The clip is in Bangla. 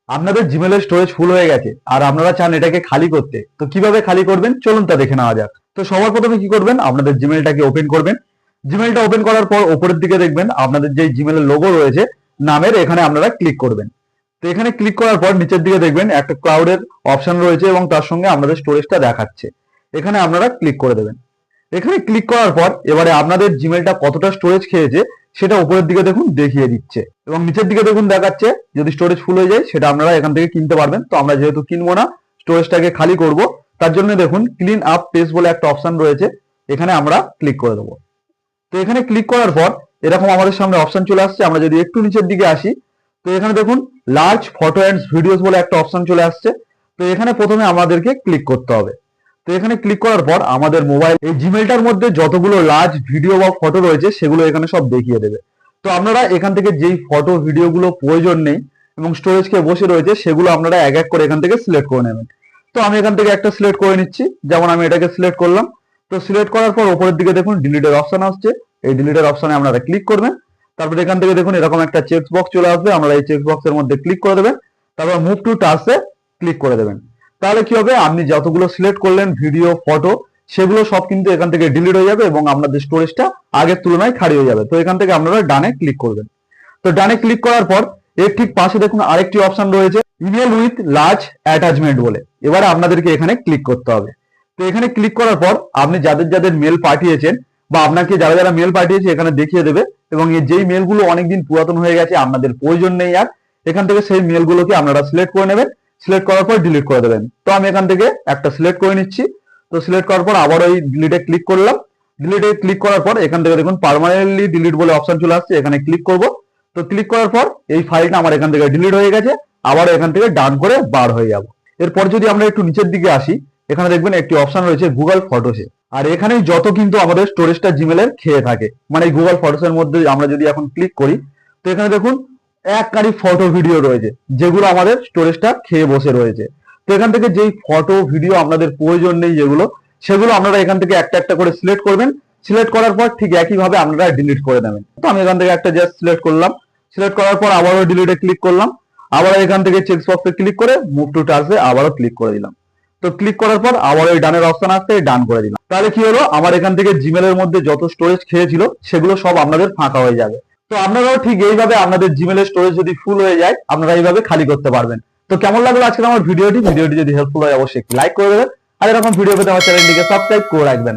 আপনাদের জিমেলের স্টোরেজ ফুল হয়ে গেছে আর আপনারা চান এটাকে খালি করতে, তো কিভাবে খালি করবেন চলুন তা দেখে নেওয়া যাক। তো সবার প্রথমে কি করবেন, আপনাদের জিমেলটাকে ওপেন করবেন। জিমেলটা ওপেন করার পর উপরের দিকে দেখবেন আপনাদের যে জিমেলের লোগো রয়েছে নামের, এখানে আপনারা ক্লিক করবেন। তো এখানে ক্লিক করার পর নিচের দিকে দেখবেন একটা ক্লাউডের অপশন রয়েছে এবং তার সঙ্গে আপনাদের স্টোরেজটা দেখাচ্ছে, এখানে আপনারা ক্লিক করে দেবেন। এখানে ক্লিক করার পর এবারে আপনাদের জিমেলটা কতটা স্টোরেজ খেয়েছে সেটা উপরের দিকে দেখুন দেখিয়ে দিচ্ছে এবং নিচের দিকে দেখুন দেখাচ্ছে যদি স্টোরেজ ফুল হয়ে যায় সেটা আপনারা এখান থেকে কিনতে পারবেন। তো আমরা যেহেতু কিনবো না, স্টোরেজটাকে খালি করব, তার জন্য দেখুন ক্লিন আপ পেজ বলে একটা অপশন রয়েছে, এখানে আমরা ক্লিক করে দেবো। তো এখানে ক্লিক করার পর এরকম আমাদের সামনে অপশন চলে আসছে। আমরা যদি একটু নিচের দিকে আসি তো এখানে দেখুন লার্জ ফটো অ্যান্ড ভিডিওস বলে একটা অপশন চলে আসছে। তো এখানে প্রথমে আমাদেরকে ক্লিক করতে হবে। তো এখানে ক্লিক করার পর আমাদের মোবাইল এই জিমেলটার মধ্যে যতগুলো লার্জ ভিডিও বা ফটো রয়েছে সেগুলো এখানে সব দেখিয়ে দেবে। তো আপনারা এখান থেকে যেই ফটো ভিডিওগুলো প্রয়োজন নেই এবং স্টোরেজকে বসে রয়েছে সেগুলো আপনারা এক এক করে এখান থেকে সিলেক্ট করে নেবেন। তো আমি এখান থেকে একটা সিলেক্ট করে নিচ্ছি, যেমন আমি এটাকে সিলেক্ট করলাম। তো সিলেক্ট করার পর উপরের দিকে দেখুন ডিলিটের অপশন আসছে, এই ডিলিটের অপশনে আপনারা ক্লিক করবেন। তারপর এখান থেকে দেখুন এরকম একটা চেক বক্স চলে আসবে, আপনারা এই চেক বক্সের মধ্যে ক্লিক করে দেবেন। তারপর মুভ টু টাস্কে ক্লিক করে দেবেন। তাহলে কি হবে, আপনি যতগুলো সিলেক্ট করলেন ভিডিও ফটো সেগুলো সব কিন্তু এখান থেকে ডিলিট হয়ে যাবে এবং আপনাদের স্টোরেজটা আগের তুলনায় খালি হয়ে যাবে। তো এখান থেকে আপনারা ডানে ক্লিক করবেন। তো ডানে ক্লিক করার পর এর ঠিক পাশে দেখুন আরেকটি অপশন রয়েছে ইমেল উইথ লার্জ অ্যাটাচমেন্ট বলে, এবারে আপনাদেরকে এখানে ক্লিক করতে হবে। তো এখানে ক্লিক করার পর আপনি যাদের যাদের মেল পাঠিয়েছেন বা আপনাকে যারা যারা মেল পাঠিয়েছে এখানে দেখিয়ে দেবে এবং এই যেই মেলগুলো অনেকদিন পুরাতন হয়ে গেছে আপনাদের প্রয়োজন নেই আর, এখান থেকে সেই মেলগুলোকে আপনারা সিলেক্ট করে নেবেন। সিলেক্ট করার পর ডিলিট করে দেবেন। তো আমি এখান থেকে একটা সিলেক্ট করে নিচ্ছি। তো সিলেক্ট করার পর আবার ওই ডিলিটে ক্লিক করলাম। ডিলিটে ক্লিক করার পর এখান থেকে দেখুন পার্মানেন্টলি ডিলিট বলে অপশন চলে আসছে, এখানে ক্লিক করব। তো ক্লিক করার পর এই ফাইলটা আমার এখান থেকে ডিলিট হয়ে গেছে, আবার এখান থেকে ডান করে বার হয়ে যাব। এরপর যদি আমরা একটু নিচের দিকে আসি, এখানে দেখবেন একটি অপশন রয়েছে গুগল ফটোসে, আর এখানেই যত কিন্তু আমাদের স্টোরেজটা জিমেলের খেয়ে থাকে, মানে এই গুগল ফটোসের মধ্যে আমরা যদি এখন ক্লিক করি তো এখানে দেখুন এক কারি ফটো ভিডিও রয়েছে যেগুলো আমাদের স্টোরেজটা খেয়ে বসে রয়েছে। তো এখান থেকে যেই ফটো ভিডিও আপনাদের প্রয়োজন নেই যেগুলো, সেগুলো আপনারা এখান থেকে একটা একটা করে সিলেক্ট করবেন। সিলেক্ট করার পর ঠিক একইভাবে আপনারা ডিলিট করে নেবেন। তো আমি এখান থেকে একটা জাস্ট সিলেক্ট করলাম। সিলেক্ট করার পর আবারও ডিলিটে ক্লিক করলাম, আবার এখান থেকে চেক বক্সে ক্লিক করে মুভ টু টাস্কে আবারও ক্লিক করে দিলাম। তো ক্লিক করার পর আবার ওই ডানের অপশন আসছে, ডান করে দিলাম। তাহলে কি হলো, আমার এখান থেকে জিমেলের মধ্যে যত স্টোরেজ খেয়েছিল সেগুলো সব আপনাদের ফাঁকা হয়ে যাবে। তো আপনারাও ঠিক এইভাবে আপনাদের জিমেলের স্টোরেজ যদি ফুল হয়ে যায় আপনারা এইভাবে খালি করতে পারবেন। তো কেমন লাগলো আজকের আমার ভিডিওটি যদি হেল্পফুল হয় অবশ্যই একটি লাইক করে দেবেন আর এরকম ভিডিও পেতে আমার চ্যানেলটিকে সাবস্ক্রাইব করে রাখবেন।